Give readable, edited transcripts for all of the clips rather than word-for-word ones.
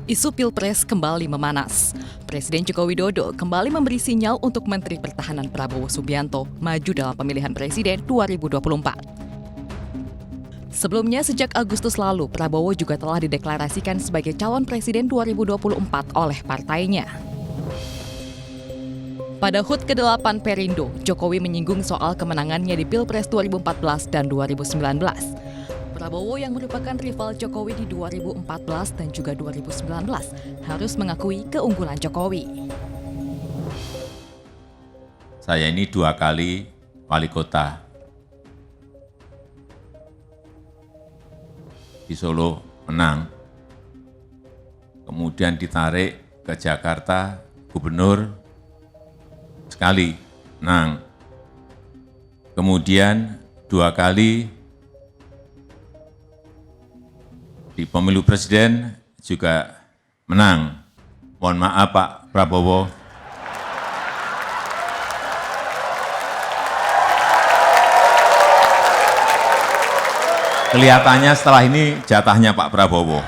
Isu Pilpres kembali memanas. Presiden Joko Widodo kembali memberi sinyal untuk Menteri Pertahanan Prabowo Subianto maju dalam pemilihan Presiden 2024. Sebelumnya, sejak Agustus lalu, Prabowo juga telah dideklarasikan sebagai calon Presiden 2024 oleh partainya. Pada HUT ke-8 Perindo, Jokowi menyinggung soal kemenangannya di Pilpres 2014 dan 2019. Prabowo yang merupakan rival Jokowi di 2014 dan juga 2019 harus mengakui keunggulan Jokowi. Saya ini 2 kali wali kota di Solo menang, kemudian ditarik ke Jakarta, gubernur sekali menang, kemudian 2 kali di pemilu presiden juga menang. Mohon maaf Pak Prabowo. Kelihatannya setelah ini jatahnya Pak Prabowo.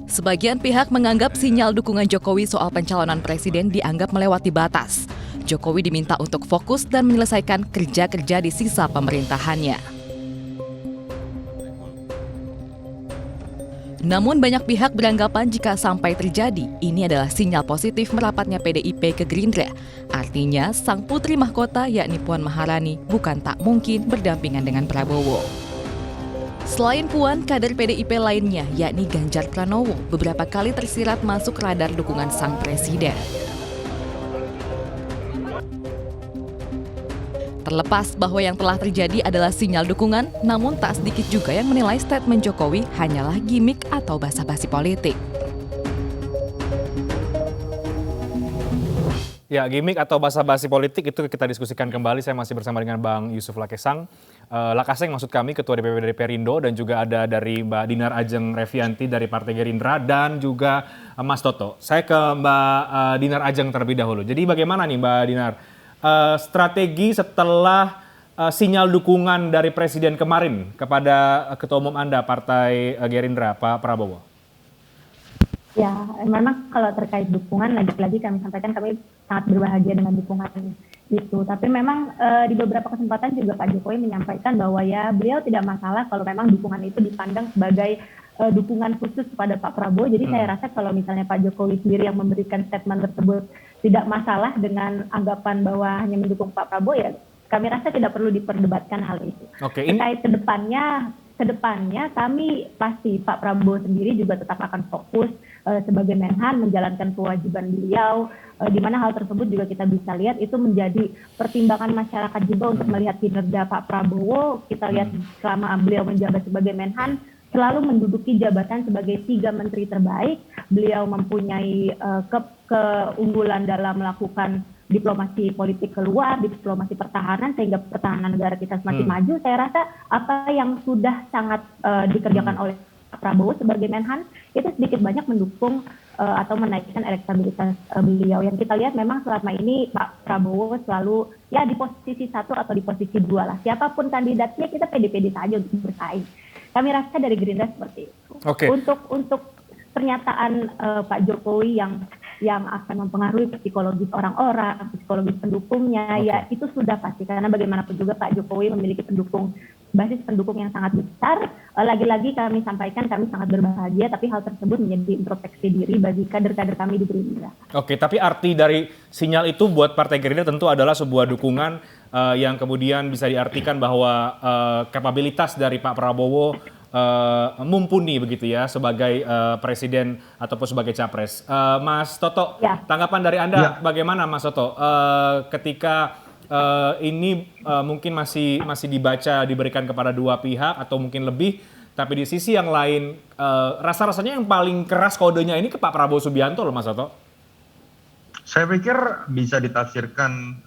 Sebagian pihak menganggap sinyal dukungan Jokowi soal pencalonan presiden dianggap melewati batas. Jokowi diminta untuk fokus dan menyelesaikan kerja-kerja di sisa pemerintahannya. Namun banyak pihak beranggapan jika sampai terjadi, ini adalah sinyal positif merapatnya PDIP ke Gerindra. Artinya, sang putri mahkota yakni Puan Maharani bukan tak mungkin berdampingan dengan Prabowo. Selain Puan, kader PDIP lainnya yakni Ganjar Pranowo beberapa kali tersirat masuk radar dukungan sang presiden. Terlepas bahwa yang telah terjadi adalah sinyal dukungan, namun tak sedikit juga yang menilai statement Jokowi hanyalah gimik atau basa-basi politik. Ya, gimik atau basa-basi politik itu kita diskusikan kembali. Saya masih bersama dengan Bang Yusuf Lakesang. Lakaseng maksud kami, Ketua DPP dari Perindo, dan juga ada dari Mbak Dinar Ajeng Revianti dari Partai Gerindra, dan juga Mas Toto. Saya ke Mbak Dinar Ajeng terlebih dahulu. Jadi bagaimana nih Mbak Dinar? Strategi setelah sinyal dukungan dari Presiden kemarin kepada Ketua Umum Anda, Partai Gerindra, Pak Prabowo? Ya, memang kalau terkait dukungan, lagi-lagi kami sampaikan kami sangat berbahagia dengan dukungan itu. Tapi memang di beberapa kesempatan juga Pak Jokowi menyampaikan bahwa ya beliau tidak masalah kalau memang dukungan itu dipandang sebagai dukungan khusus kepada Pak Prabowo. Jadi saya rasa kalau misalnya Pak Jokowi sendiri yang memberikan statement tersebut tidak masalah dengan anggapan bahwa hanya mendukung Pak Prabowo, ya kami rasa tidak perlu diperdebatkan hal itu. Oke, terkait kedepannya kami pasti Pak Prabowo sendiri juga tetap akan fokus sebagai Menhan menjalankan kewajiban beliau, di mana hal tersebut juga kita bisa lihat itu menjadi pertimbangan masyarakat juga untuk melihat kinerja Pak Prabowo. Kita lihat selama beliau menjabat sebagai Menhan selalu menduduki jabatan sebagai 3 menteri terbaik. Beliau mempunyai keunggulan dalam melakukan diplomasi politik keluar, diplomasi pertahanan, sehingga pertahanan negara kita semakin maju. Saya rasa apa yang sudah sangat dikerjakan oleh Pak Prabowo sebagai Menhan itu sedikit banyak mendukung atau menaikkan elektabilitas beliau. Yang kita lihat memang selama ini Pak Prabowo selalu ya di posisi 1 atau di posisi 2 lah. Siapapun kandidatnya kita pede-pede saja untuk bersaing. Kami rasa dari Gerindra seperti itu. Oke. Untuk pernyataan Pak Jokowi yang akan mempengaruhi psikologis orang-orang, psikologis pendukungnya, ya itu sudah pasti. Karena bagaimanapun juga Pak Jokowi memiliki basis pendukung yang sangat besar. Lagi-lagi kami sampaikan kami sangat berbahagia, tapi hal tersebut menjadi introspeksi diri bagi kader-kader kami di Gerindra. Oke, tapi arti dari sinyal itu buat Partai Gerindra tentu adalah sebuah dukungan yang kemudian bisa diartikan bahwa kapabilitas dari Pak Prabowo mumpuni begitu ya sebagai presiden ataupun sebagai capres. Mas Toto, Ya. tanggapan dari Anda bagaimana Mas Toto ketika ini mungkin masih diberikan kepada 2 pihak atau mungkin lebih, tapi di sisi yang lain rasa-rasanya yang paling keras kodenya ini ke Pak Prabowo Subianto loh Mas Toto. Saya pikir bisa ditafsirkan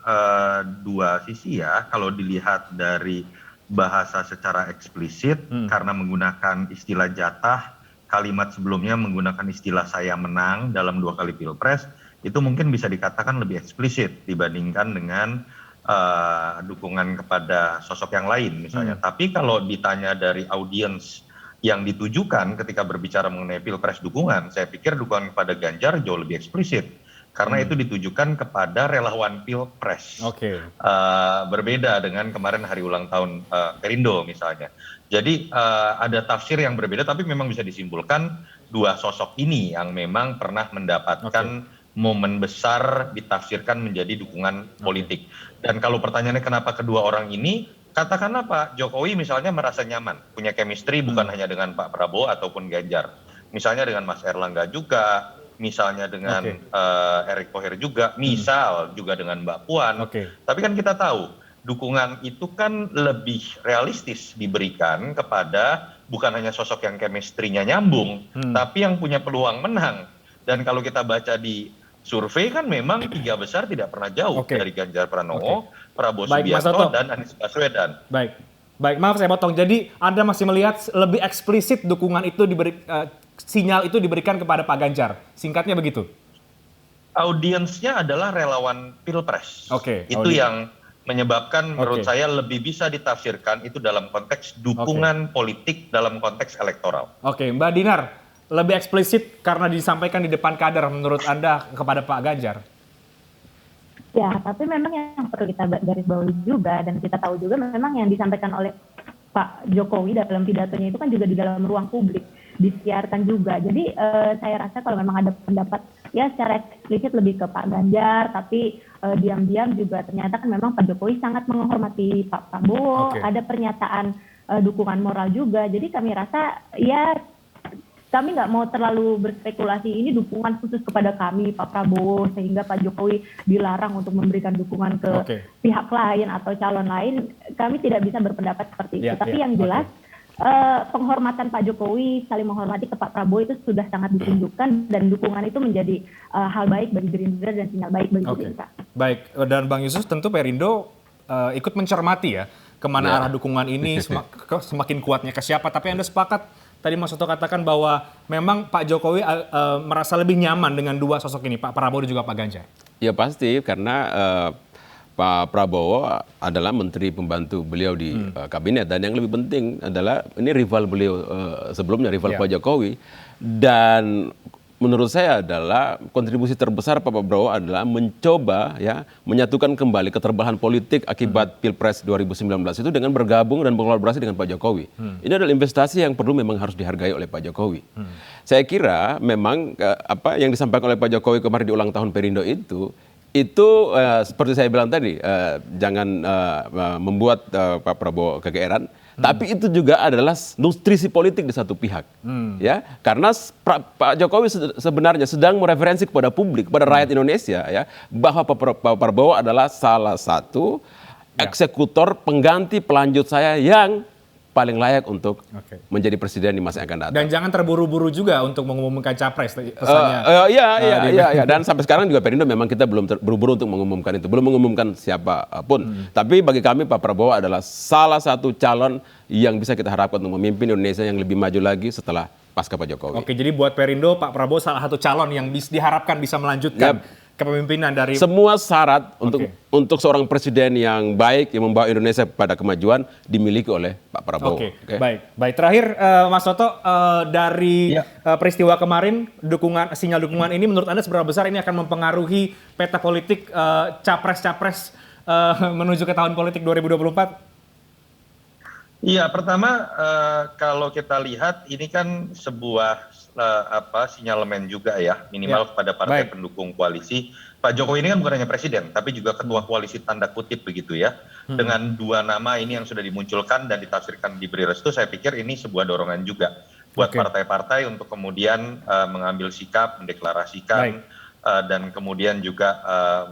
2 sisi ya, kalau dilihat dari bahasa secara eksplisit karena menggunakan istilah jatah, kalimat sebelumnya menggunakan istilah saya menang dalam 2 kali pilpres, itu mungkin bisa dikatakan lebih eksplisit dibandingkan dengan dukungan kepada sosok yang lain misalnya. Tapi kalau ditanya dari audiens yang ditujukan ketika berbicara mengenai pilpres dukungan, saya pikir dukungan kepada Ganjar jauh lebih eksplisit. Karena itu ditujukan kepada relawan pilpres. Berbeda dengan kemarin hari ulang tahun Perindo misalnya. Jadi ada tafsir yang berbeda, tapi memang bisa disimpulkan dua sosok ini yang memang pernah mendapatkan momen besar ditafsirkan menjadi dukungan politik. Dan kalau pertanyaannya kenapa kedua orang ini, katakanlah Pak Jokowi misalnya merasa nyaman, punya chemistry bukan hanya dengan Pak Prabowo ataupun Ganjar. Misalnya dengan Mas Erlangga juga, misalnya dengan Erick Thohir juga, misal juga dengan Mbak Puan. Tapi kan kita tahu dukungan itu kan lebih realistis diberikan kepada bukan hanya sosok yang chemistry-nya nyambung, tapi yang punya peluang menang. Dan kalau kita baca di survei kan memang tiga besar tidak pernah jauh dari Ganjar Pranowo, Prabowo Subianto, dan Anies Baswedan. Baik, maaf saya potong. Jadi Anda masih melihat lebih eksplisit dukungan itu sinyal itu diberikan kepada Pak Ganjar. Singkatnya begitu. Audiensnya adalah relawan pilpres. Itu yang menyebabkan menurut saya lebih bisa ditafsirkan itu dalam konteks dukungan politik dalam konteks elektoral. Mbak Dinar, lebih eksplisit karena disampaikan di depan kader menurut Anda kepada Pak Ganjar? Ya, tapi memang yang perlu kita garis bawahi juga dan kita tahu juga memang yang disampaikan oleh Pak Jokowi dalam pidatonya itu kan juga di dalam ruang publik, disiarkan juga. Jadi saya rasa kalau memang ada pendapat ya secara eksplisit lebih ke Pak Ganjar, tapi diam-diam juga ternyata kan memang Pak Jokowi sangat menghormati Pak Prabowo, ada pernyataan dukungan moral juga. Jadi kami rasa ya kami nggak mau terlalu berspekulasi ini dukungan khusus kepada kami Pak Prabowo sehingga Pak Jokowi dilarang untuk memberikan dukungan ke pihak lain atau calon lain. Kami tidak bisa berpendapat seperti itu. Tapi yang jelas penghormatan Pak Jokowi saling menghormati ke Pak Prabowo itu sudah sangat ditunjukkan dan dukungan itu menjadi hal baik bagi Gerindra dan sinyal baik bagi Gerindra. Baik, dan Bang Yusuf tentu Perindo ikut mencermati ya kemana arah dukungan ini semakin kuatnya ke siapa. Tapi Anda sepakat tadi Mas Soto katakan bahwa memang Pak Jokowi merasa lebih nyaman dengan dua sosok ini, Pak Prabowo dan juga Pak Ganjar. Ya pasti, karena Pak Prabowo adalah menteri pembantu beliau di kabinet. Dan yang lebih penting adalah ini rival beliau sebelumnya, rival Pak Jokowi. Dan menurut saya adalah kontribusi terbesar Pak Prabowo adalah mencoba ya menyatukan kembali keterbelahan politik akibat Pilpres 2019 itu dengan bergabung dan berkolaborasi dengan Pak Jokowi. Ini adalah investasi yang perlu memang harus dihargai oleh Pak Jokowi. Saya kira memang apa yang disampaikan oleh Pak Jokowi kemarin di ulang tahun Perindo itu seperti saya bilang tadi, jangan membuat Pak Prabowo kegeeran. Tapi itu juga adalah nutrisi politik di satu pihak, ya, karena Pak Jokowi sebenarnya sedang mereferensi kepada publik, kepada rakyat Indonesia, ya, bahwa Pak Prabowo adalah salah satu eksekutor pengganti pelanjut saya yang paling layak untuk menjadi presiden di masa yang akan datang. Dan jangan terburu-buru juga untuk mengumumkan capres pesannya. Iya. Dan sampai sekarang juga Perindo memang kita belum terburu-buru untuk mengumumkan itu, belum mengumumkan siapapun. Tapi bagi kami Pak Prabowo adalah salah satu calon yang bisa kita harapkan untuk memimpin Indonesia yang lebih maju lagi setelah pasca Pak Jokowi. Jadi buat Perindo Pak Prabowo salah satu calon yang diharapkan bisa melanjutkan kepemimpinan dari semua syarat untuk seorang presiden yang baik yang membawa Indonesia pada kemajuan dimiliki oleh Pak Prabowo. Baik. Terakhir Mas Soto, dari peristiwa kemarin sinyal dukungan ini menurut Anda seberapa besar ini akan mempengaruhi peta politik capres-capres menuju ke tahun politik 2024? Iya, pertama kalau kita lihat ini kan sebuah sinyalemen juga ya, minimal kepada partai pendukung koalisi. Pak Jokowi ini kan bukan hanya presiden, tapi juga ketua koalisi tanda kutip begitu ya. Dengan dua nama ini yang sudah dimunculkan dan ditafsirkan diberi restu, saya pikir ini sebuah dorongan juga buat partai-partai untuk kemudian mengambil sikap, mendeklarasikan, dan kemudian juga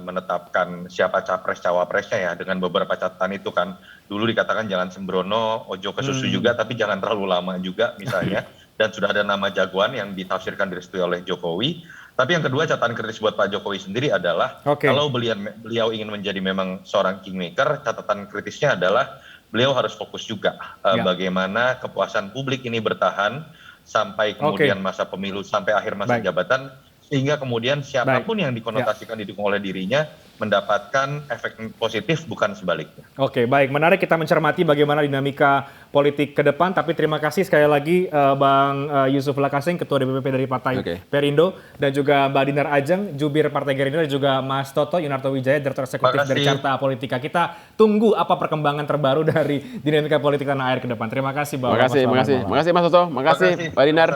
menetapkan siapa capres cawapresnya ya, dengan beberapa catatan itu kan. Dulu dikatakan jangan sembrono, ojo ke susu juga, tapi jangan terlalu lama juga misalnya. Dan sudah ada nama jagoan yang ditafsirkan direstui oleh Jokowi. Tapi yang kedua catatan kritis buat Pak Jokowi sendiri adalah kalau beliau ingin menjadi memang seorang kingmaker, catatan kritisnya adalah beliau harus fokus juga bagaimana kepuasan publik ini bertahan sampai kemudian masa pemilu, sampai akhir masa jabatan, sehingga kemudian siapapun yang dikonotasikan didukung oleh dirinya mendapatkan efek positif bukan sebaliknya. Oke, baik. Menarik kita mencermati bagaimana dinamika politik ke depan. Tapi terima kasih sekali lagi Bang Yusuf Lakaseng, Ketua DPP dari Partai Perindo, dan juga Mbak Dinar Ajeng, Jubir Partai Gerindra, dan juga Mas Toto Yunarto Wijaya, Direktur Eksekutif dari Carta Politika. Kita tunggu apa perkembangan terbaru dari dinamika politik tanah air ke depan. Terima kasih, Bang. Terima kasih Mas Toto. Terima kasih Mbak Dinar.